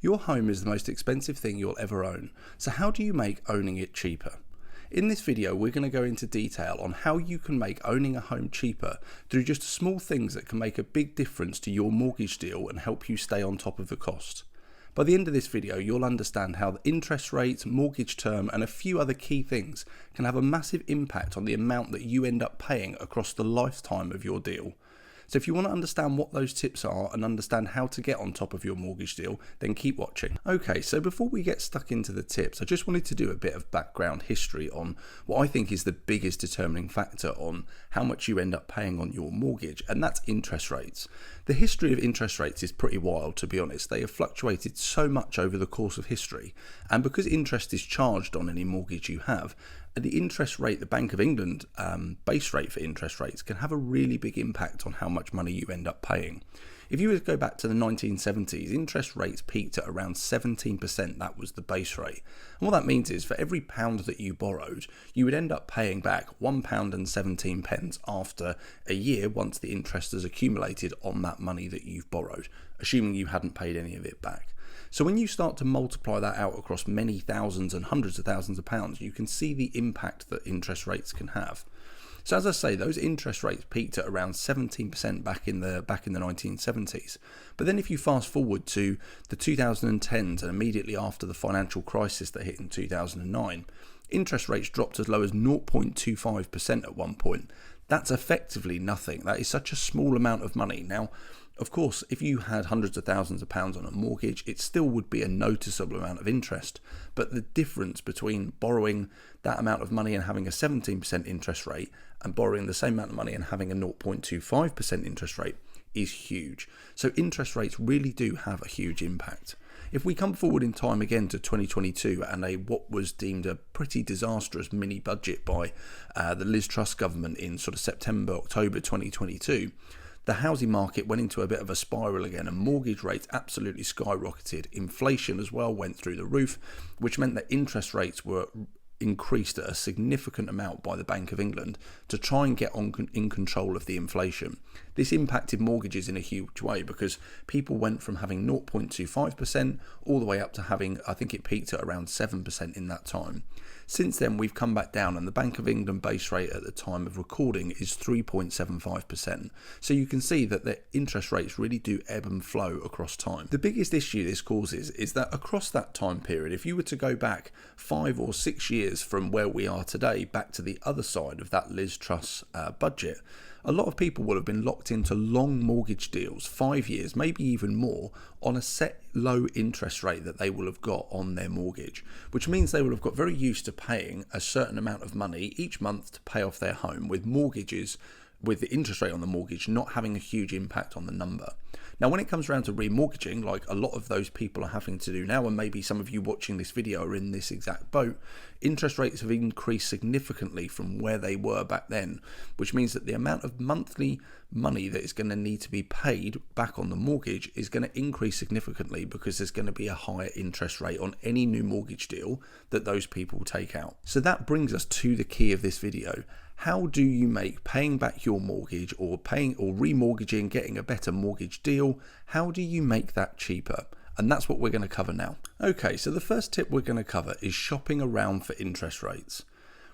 Your home is the most expensive thing you'll ever own, so how do you make owning it cheaper? In this video, we're going to go into detail on how you can make owning a home cheaper through just small things that can make a big difference to your mortgage deal and help you stay on top of the cost. By the end of this video, you'll understand how the interest rates, mortgage term, and a few other key things can have a massive impact on the amount that you end up paying across the lifetime of your deal. So if you want to understand what those tips are and understand how to get on top of your mortgage deal, then keep watching. Okay, so before we get stuck into the tips, I just wanted to do a bit of background history on what I think is the biggest determining factor on how much you end up paying on your mortgage, and that's interest rates. The history of interest rates is pretty wild, to be honest. They have fluctuated so much over the course of history, and because interest is charged on any mortgage you have, the interest rate, the Bank of England base rate for interest rates, can have a really big impact on how much money you end up paying. If you were to go back to the 1970s, interest rates peaked at around 17%. That was the base rate. And what that means is for every pound that you borrowed, you would end up paying back £1.17 after a year once the interest has accumulated on that money that you've borrowed, assuming you hadn't paid any of it back. So when you start to multiply that out across many thousands and hundreds of thousands of pounds, you can see the impact that interest rates can have. So as I say, those interest rates peaked at around 17% back in the 1970s. But then if you fast forward to the 2010s and immediately after the financial crisis that hit in 2009, interest rates dropped as low as 0.25% at one point. That's effectively nothing. That is such a small amount of money. Now, of course, if you had hundreds of thousands of pounds on a mortgage, it still would be a noticeable amount of interest. But the difference between borrowing that amount of money and having a 17% interest rate and borrowing the same amount of money and having a 0.25% interest rate is huge. So interest rates really do have a huge impact. If we come forward in time again to 2022 and what was deemed a pretty disastrous mini budget by the Liz Truss government in sort of September, October 2022, the housing market went into a bit of a spiral again and mortgage rates absolutely skyrocketed. Inflation as well went through the roof, which meant that interest rates were increased at a significant amount by the Bank of England to try and get in control of the inflation. This impacted mortgages in a huge way because people went from having 0.25% all the way up to having, I think it peaked at around 7% in that time. Since then, we've come back down and the Bank of England base rate at the time of recording is 3.75%. So you can see that the interest rates really do ebb and flow across time. The biggest issue this causes is that across that time period, if you were to go back 5 or 6 years from where we are today back to the other side of that Liz Truss budget, a lot of people will have been locked into long mortgage deals, 5 years, maybe even more, on a set low interest rate that they will have got on their mortgage, which means they will have got very used to paying a certain amount of money each month to pay off their home, with mortgages, with the interest rate on the mortgage not having a huge impact on the number. Now, when it comes around to remortgaging, like a lot of those people are having to do now, and maybe some of you watching this video are in this exact boat, interest rates have increased significantly from where they were back then, which means that the amount of monthly money that is going to need to be paid back on the mortgage is going to increase significantly because there's going to be a higher interest rate on any new mortgage deal that those people take out. So that brings us to the key of this video. How do you make paying back your mortgage or remortgaging, getting a better mortgage deal, how do you make that cheaper? And that's what we're going to cover now. Okay, so the first tip we're going to cover is shopping around for interest rates.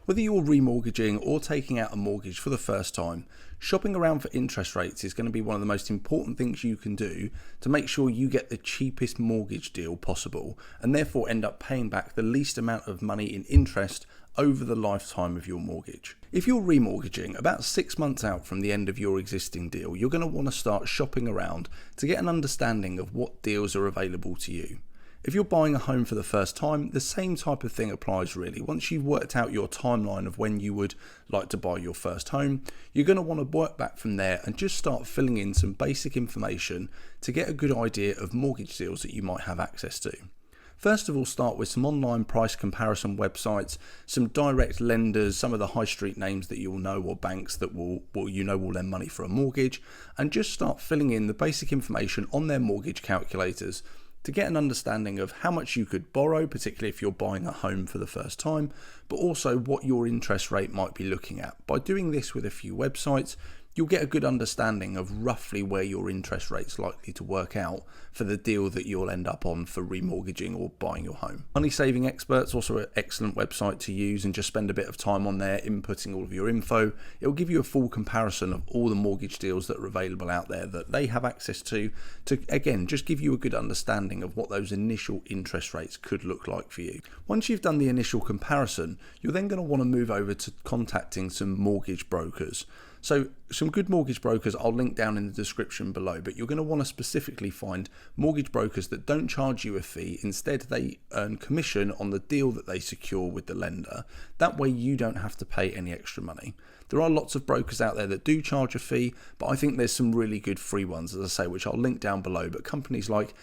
Whether you're remortgaging or taking out a mortgage for the first time, shopping around for interest rates is going to be one of the most important things you can do to make sure you get the cheapest mortgage deal possible and therefore end up paying back the least amount of money in interest over the lifetime of your mortgage. If you're remortgaging about 6 months out from the end of your existing deal, you're going to want to start shopping around to get an understanding of what deals are available to you. If you're buying a home for the first time, the same type of thing applies really. Once you've worked out your timeline of when you would like to buy your first home, you're going to want to work back from there and just start filling in some basic information to get a good idea of mortgage deals that you might have access to. First of all, start with some online price comparison websites, some direct lenders, some of the high street names that you'll know, or banks that will lend money for a mortgage, and just start filling in the basic information on their mortgage calculators to get an understanding of how much you could borrow, particularly if you're buying a home for the first time, but also what your interest rate might be looking at. By doing this with a few websites, you'll get a good understanding of roughly where your interest rate's likely to work out for the deal that you'll end up on for remortgaging or buying your home. Money Saving Experts, also an excellent website to use, and just spend a bit of time on there inputting all of your info. It will give you a full comparison of all the mortgage deals that are available out there that they have access to again, just give you a good understanding of what those initial interest rates could look like for you. Once you've done the initial comparison, you're then going to want to move over to contacting some mortgage brokers. So some good mortgage brokers I'll link down in the description below, but you're going to want to specifically find mortgage brokers that don't charge you a fee. Instead, they earn commission on the deal that they secure with the lender. That way you don't have to pay any extra money. There are lots of brokers out there that do charge a fee, but I think there's some really good free ones, as I say, which I'll link down below. But companies like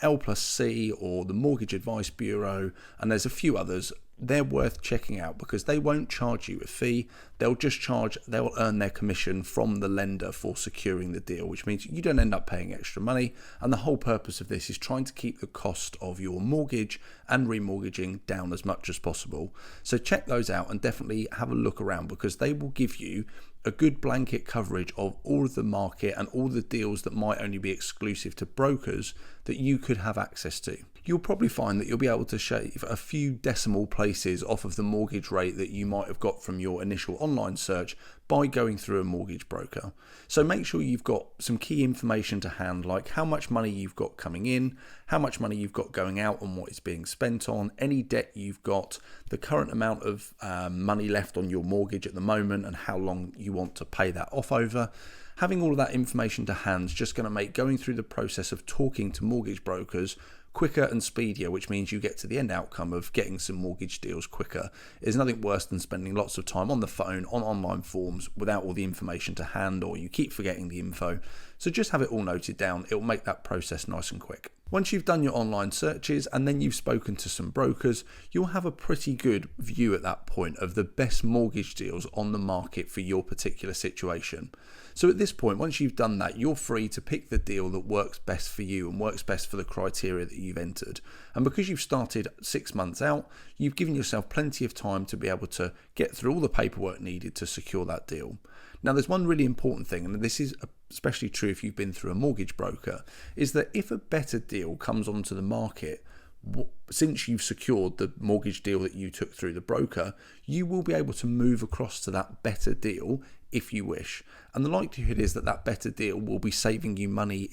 L+C or the Mortgage Advice Bureau, and there's a few others, they're worth checking out because they won't charge you a fee. They'll earn their commission from the lender for securing the deal, which means you don't end up paying extra money. And the whole purpose of this is trying to keep the cost of your mortgage and remortgaging down as much as possible. So check those out and definitely have a look around, because they will give you a good blanket coverage of all of the market and all the deals that might only be exclusive to brokers that you could have access to. You'll probably find that you'll be able to shave a few decimal places off of the mortgage rate that you might have got from your initial online search by going through a mortgage broker. So make sure you've got some key information to hand, like how much money you've got coming in, how much money you've got going out and what it's being spent on, any debt you've got, the current amount of money left on your mortgage at the moment, and how long you want to pay that off over. Having all of that information to hand is just going to make going through the process of talking to mortgage brokers quicker and speedier, which means you get to the end outcome of getting some mortgage deals quicker. There's nothing worse than spending lots of time on the phone, on online forms, without all the information to hand, or you keep forgetting the info. So just have it all noted down. It will make that process nice and quick. Once you've done your online searches and then you've spoken to some brokers, you'll have a pretty good view at that point of the best mortgage deals on the market for your particular situation. So at this point, once you've done that, you're free to pick the deal that works best for you and works best for the criteria that you've entered. And because you've started 6 months out, you've given yourself plenty of time to be able to get through all the paperwork needed to secure that deal. Now, there's one really important thing, and this is especially true if you've been through a mortgage broker, is that if a better deal comes onto the market, since you've secured the mortgage deal that you took through the broker, you will be able to move across to that better deal if you wish. And the likelihood is that that better deal will be saving you money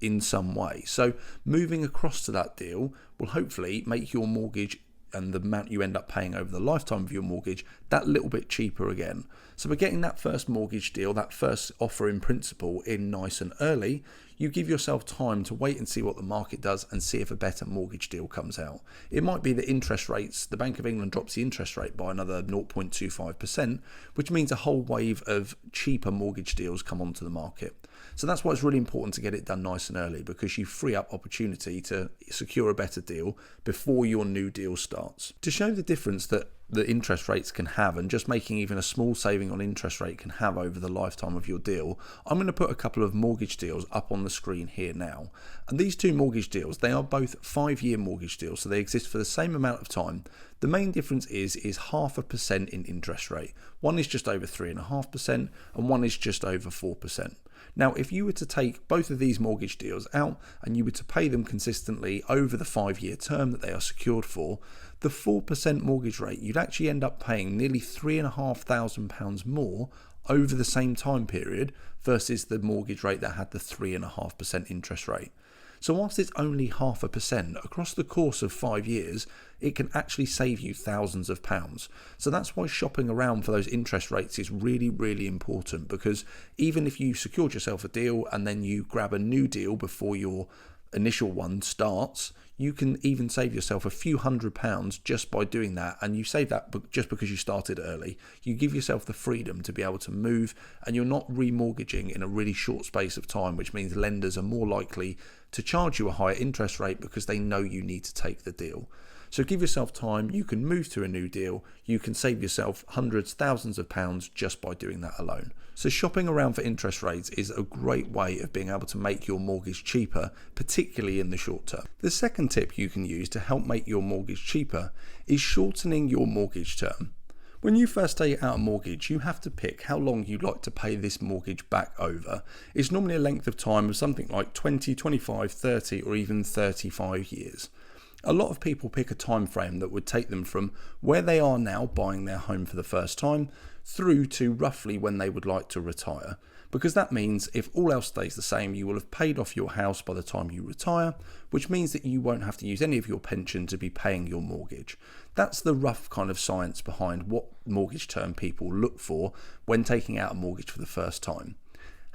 in some way. So moving across to that deal will hopefully make your mortgage and the amount you end up paying over the lifetime of your mortgage that little bit cheaper again. So by getting that first mortgage deal, that first offer in principle in nice and early, you give yourself time to wait and see what the market does and see if a better mortgage deal comes out. It might be that interest rates, the Bank of England drops the interest rate by another 0.25%, which means a whole wave of cheaper mortgage deals come onto the market. So that's why it's really important to get it done nice and early, because you free up opportunity to secure a better deal before your new deal starts. To show the difference that the interest rates can have, and just making even a small saving on interest rate can have over the lifetime of your deal, I'm going to put a couple of mortgage deals up on the screen here now. And these two mortgage deals, they are both 5-year mortgage deals, so they exist for the same amount of time. The main difference is 0.5% in interest rate. One is just over 3.5% and one is just over 4%. Now, if you were to take both of these mortgage deals out and you were to pay them consistently over the 5-year term that they are secured for, the 4% mortgage rate, you'd actually end up paying nearly £3,500 more over the same time period versus the mortgage rate that had the 3.5% interest rate. So whilst it's only 0.5%, across the course of 5 years, it can actually save you thousands of pounds. So that's why shopping around for those interest rates is really, really important, because even if you secured yourself a deal and then you grab a new deal before your initial one starts, you can even save yourself a few £100s just by doing that. And you save that just because you started early. You give yourself the freedom to be able to move, and you're not remortgaging in a really short space of time, which means lenders are more likely to charge you a higher interest rate because they know you need to take the deal. So give yourself time, you can move to a new deal, you can save yourself hundreds, thousands of pounds just by doing that alone. So shopping around for interest rates is a great way of being able to make your mortgage cheaper, particularly in the short term. The second tip you can use to help make your mortgage cheaper is shortening your mortgage term. When you first take out a mortgage, you have to pick how long you'd like to pay this mortgage back over. It's normally a length of time of something like 20, 25, 30 or even 35 years. A lot of people pick a time frame that would take them from where they are now buying their home for the first time through to roughly when they would like to retire. Because that means if all else stays the same, you will have paid off your house by the time you retire, which means that you won't have to use any of your pension to be paying your mortgage. That's the rough kind of science behind what mortgage term people look for when taking out a mortgage for the first time.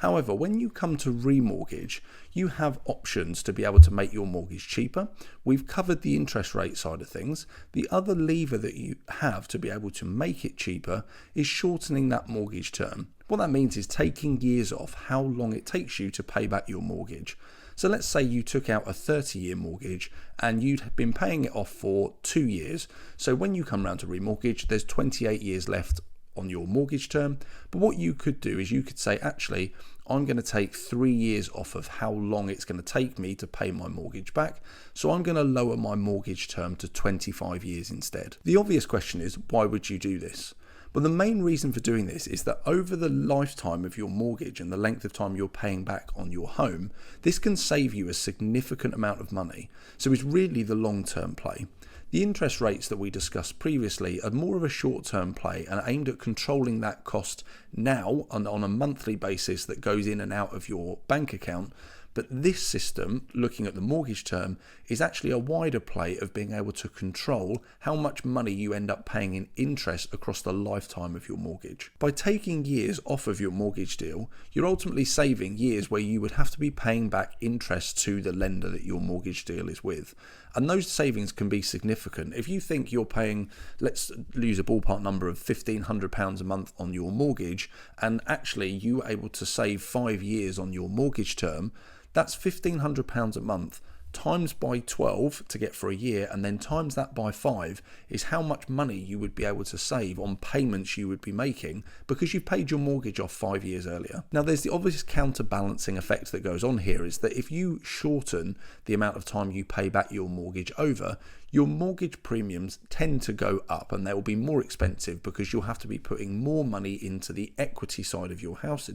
However, when you come to remortgage, you have options to be able to make your mortgage cheaper. We've covered the interest rate side of things. The other lever that you have to be able to make it cheaper is shortening that mortgage term. What that means is taking years off how long it takes you to pay back your mortgage. So let's say you took out a 30-year mortgage and you'd been paying it off for 2 years. So when you come around to remortgage, there's 28 years left on your mortgage term. But what you could do is you could say, actually, I'm going to take 3 years off of how long it's going to take me to pay my mortgage back. So I'm going to lower my mortgage term to 25 years instead. The obvious question is, why would you do this? Well, the main reason for doing this is that over the lifetime of your mortgage and the length of time you're paying back on your home, this can save you a significant amount of money. So it's really the long-term play. The interest rates that we discussed previously are more of a short-term play and aimed at controlling that cost now on a monthly basis that goes in and out of your bank account. But this system, looking at the mortgage term, is actually a wider play of being able to control how much money you end up paying in interest across the lifetime of your mortgage. By taking years off of your mortgage deal, you're ultimately saving years where you would have to be paying back interest to the lender that your mortgage deal is with. And those savings can be significant. If you think you're paying, let's use a ballpark number of £1,500 a month on your mortgage, and actually you were able to save 5 years on your mortgage term, that's £1,500 a month times by 12 to get for a year, and then times that by 5 is how much money you would be able to save on payments you would be making because you've paid your mortgage off 5 years earlier. Now, there's the obvious counterbalancing effect that goes on here, is that if you shorten the amount of time you pay back your mortgage over, your mortgage premiums tend to go up and they will be more expensive because you'll have to be putting more money into the equity side of your house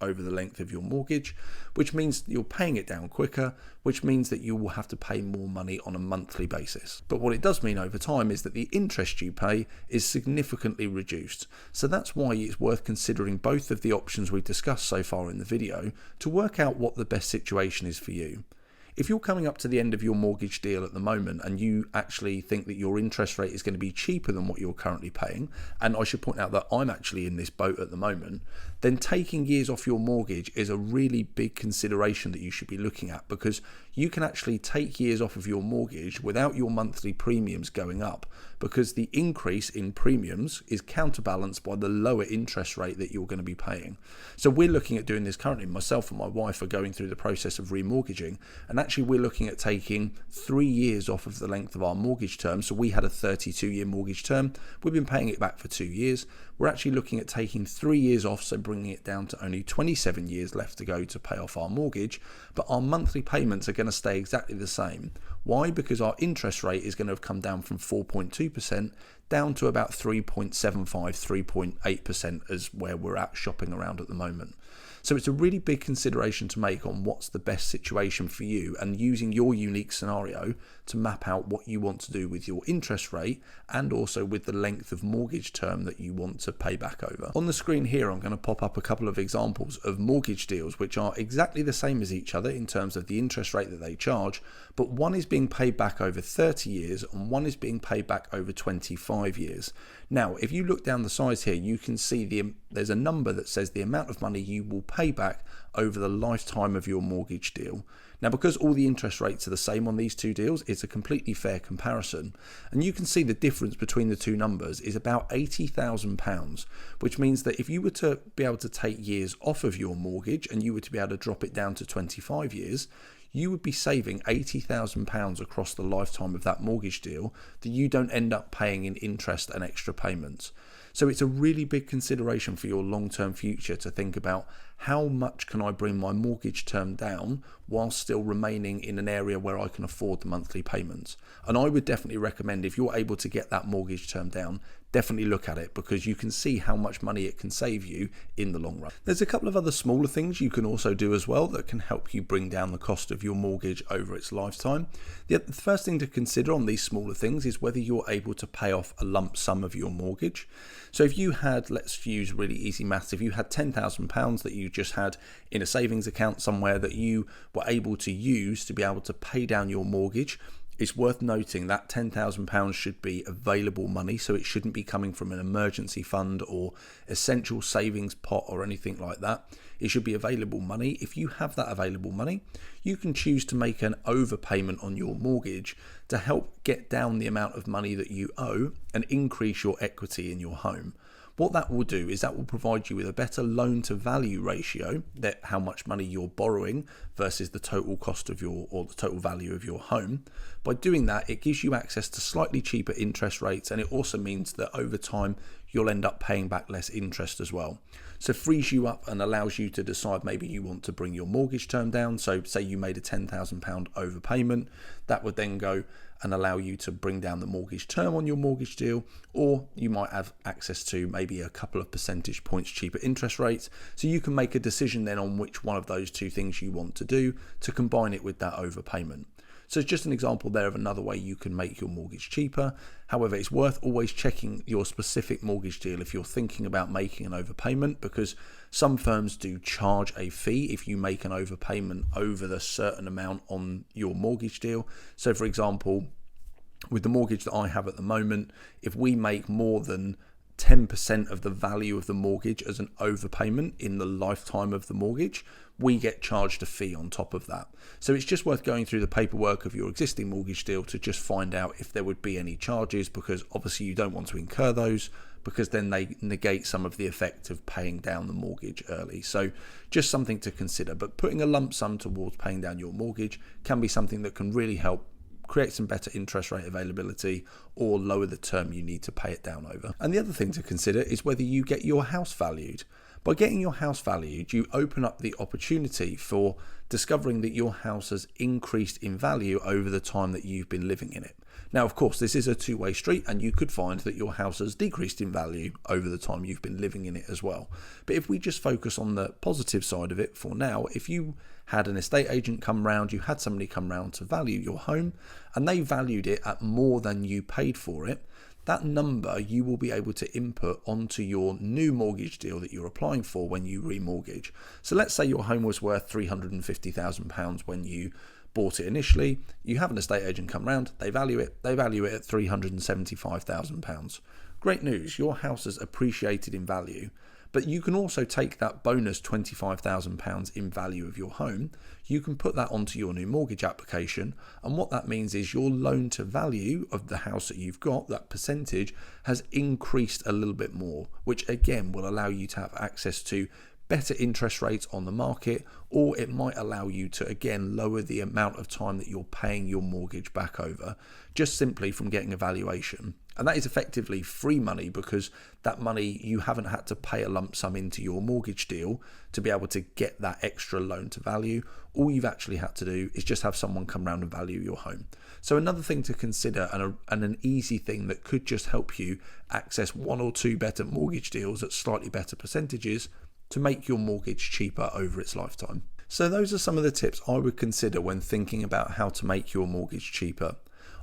over the length of your mortgage, which means you're paying it down quicker, which means that you will have to pay more money on a monthly basis. But what it does mean over time is that the interest you pay is significantly reduced. So that's why it's worth considering both of the options we've discussed so far in the video to work out what the best situation is for you. If you're coming up to the end of your mortgage deal at the moment and you actually think that your interest rate is going to be cheaper than what you're currently paying, and I should point out that I'm actually in this boat at the moment, then taking years off your mortgage is a really big consideration that you should be looking at, because you can actually take years off of your mortgage without your monthly premiums going up, because the increase in premiums is counterbalanced by the lower interest rate that you're going to be paying. So we're looking at doing this currently. Myself and my wife are going through the process of remortgaging, and actually we're looking at taking 3 years off of the length of our mortgage term. So we had a 32-year mortgage term. We've been paying it back for 2 years. We're actually looking at taking 3 years off, so bringing it down to only 27 years left to go to pay off our mortgage, but our monthly payments are going to stay exactly the same. Why? Because our interest rate is going to have come down from 4.2% down to about 3.75, 3.8% as where we're at shopping around at the moment. So it's a really big consideration to make on what's the best situation for you, and using your unique scenario to map out what you want to do with your interest rate and also with the length of mortgage term that you want to pay back over. On the screen here, I'm going to pop up a couple of examples of mortgage deals which are exactly the same as each other in terms of the interest rate that they charge, but one is being paid back over 30 years and one is being paid back over 25 years. Now, if you look down the sides here, you can see there's a number that says the amount of money you will pay back over the lifetime of your mortgage deal. Now, because all the interest rates are the same on these two deals, it's a completely fair comparison. And you can see the difference between the two numbers is about £80,000, which means that if you were to be able to take years off of your mortgage and you were to be able to drop it down to 25 years, you would be saving £80,000 across the lifetime of that mortgage deal that you don't end up paying in interest and extra payments. So it's a really big consideration for your long-term future to think about how much can I bring my mortgage term down while still remaining in an area where I can afford the monthly payments. And I would definitely recommend, if you're able to get that mortgage term down, definitely look at it, because you can see how much money it can save you in the long run. There's a couple of other smaller things you can also do as well that can help you bring down the cost of your mortgage over its lifetime. The first thing to consider on these smaller things is whether you're able to pay off a lump sum of your mortgage. So if you had, let's use really easy maths, if you had £10,000 that you just had in a savings account somewhere that you were able to use to be able to pay down your mortgage, it's worth noting that £10,000 should be available money, so it shouldn't be coming from an emergency fund or essential savings pot or anything like that. It should be available money. If you have that available money, you can choose to make an overpayment on your mortgage to help get down the amount of money that you owe and increase your equity in your home. What that will do is that will provide you with a better loan to value ratio, that how much money you're borrowing versus the total cost of your, or the total value of your home. By doing that, it gives you access to slightly cheaper interest rates, and it also means that over time you'll end up paying back less interest as well. So it frees you up and allows you to decide maybe you want to bring your mortgage term down. So say you made a £10,000 overpayment, that would then go and allow you to bring down the mortgage term on your mortgage deal, or you might have access to maybe a couple of percentage points cheaper interest rates. So you can make a decision then on which one of those two things you want to do to combine it with that overpayment. So it's just an example there of another way you can make your mortgage cheaper. However, it's worth always checking your specific mortgage deal if you're thinking about making an overpayment, because some firms do charge a fee if you make an overpayment over the certain amount on your mortgage deal. So for example, with the mortgage that I have at the moment, if we make more than 10% of the value of the mortgage as an overpayment in the lifetime of the mortgage, we get charged a fee on top of that. So it's just worth going through the paperwork of your existing mortgage deal to just find out if there would be any charges, because obviously you don't want to incur those, because then they negate some of the effect of paying down the mortgage early. So just something to consider. But putting a lump sum towards paying down your mortgage can be something that can really help create some better interest rate availability or lower the term you need to pay it down over. And the other thing to consider is whether you get your house valued. By getting your house valued, you open up the opportunity for discovering that your house has increased in value over the time that you've been living in it. Now, of course, this is a two-way street, and you could find that your house has decreased in value over the time you've been living in it as well. But if we just focus on the positive side of it for now, if you had an estate agent come round, you had somebody come round to value your home, and they valued it at more than you paid for it, that number you will be able to input onto your new mortgage deal that you're applying for when you remortgage. So let's say your home was worth £350,000 when you bought it initially. You have an estate agent come round, they value it at £375,000. Great news, your house has appreciated in value. But you can also take that bonus £25,000 in value of your home, you can put that onto your new mortgage application, and what that means is your loan to value of the house that you've got, that percentage, has increased a little bit more, which again will allow you to have access to better interest rates on the market, or it might allow you to again lower the amount of time that you're paying your mortgage back over, just simply from getting a valuation. And that is effectively free money, because that money, you haven't had to pay a lump sum into your mortgage deal to be able to get that extra loan to value. All you've actually had to do is just have someone come round and value your home. So another thing to consider, and an easy thing that could just help you access one or two better mortgage deals at slightly better percentages to make your mortgage cheaper over its lifetime. So those are some of the tips I would consider when thinking about how to make your mortgage cheaper.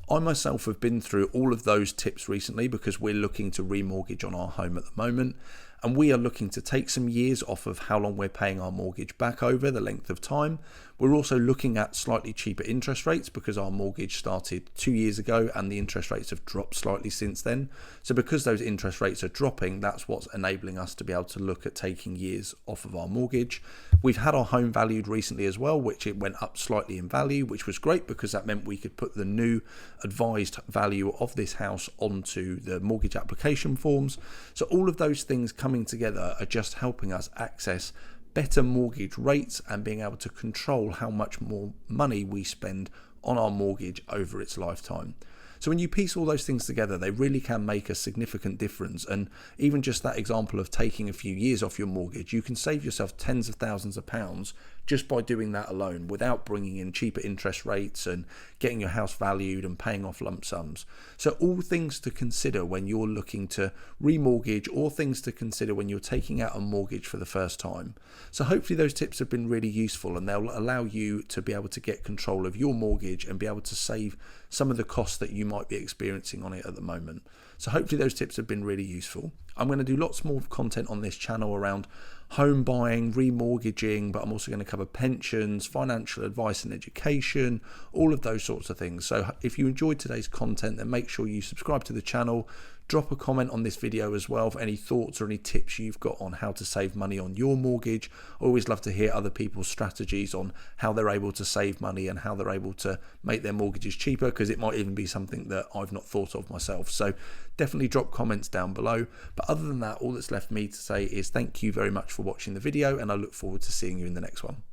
I myself have been through all of those tips recently, because we're looking to remortgage on our home at the moment, and we are looking to take some years off of how long we're paying our mortgage back over, the length of time. We're also looking at slightly cheaper interest rates, because our mortgage started 2 years ago and the interest rates have dropped slightly since then. So because those interest rates are dropping, that's what's enabling us to be able to look at taking years off of our mortgage. We've had our home valued recently as well, which it went up slightly in value, which was great, because that meant we could put the new advised value of this house onto the mortgage application forms. So all of those things coming together are just helping us access better mortgage rates and being able to control how much more money we spend on our mortgage over its lifetime. So when you piece all those things together, they really can make a significant difference. And even just that example of taking a few years off your mortgage, you can save yourself tens of thousands of pounds just by doing that alone, without bringing in cheaper interest rates and getting your house valued and paying off lump sums. So all things to consider when you're looking to remortgage, or things to consider when you're taking out a mortgage for the first time. So hopefully those tips have been really useful, and they'll allow you to be able to get control of your mortgage and be able to save some of the costs that you might be experiencing on it at the moment. So hopefully those tips have been really useful. I'm going to do lots more content on this channel around home buying, remortgaging, but I'm also going to cover pensions, financial advice and education, all of those sorts of things. So if you enjoyed today's content, then make sure you subscribe to the channel. Drop a comment on this video as well for any thoughts or any tips you've got on how to save money on your mortgage. I always love to hear other people's strategies on how they're able to save money and how they're able to make their mortgages cheaper, because it might even be something that I've not thought of myself. So definitely drop comments down below. But other than that, all that's left me to say is thank you very much for watching the video, and I look forward to seeing you in the next one.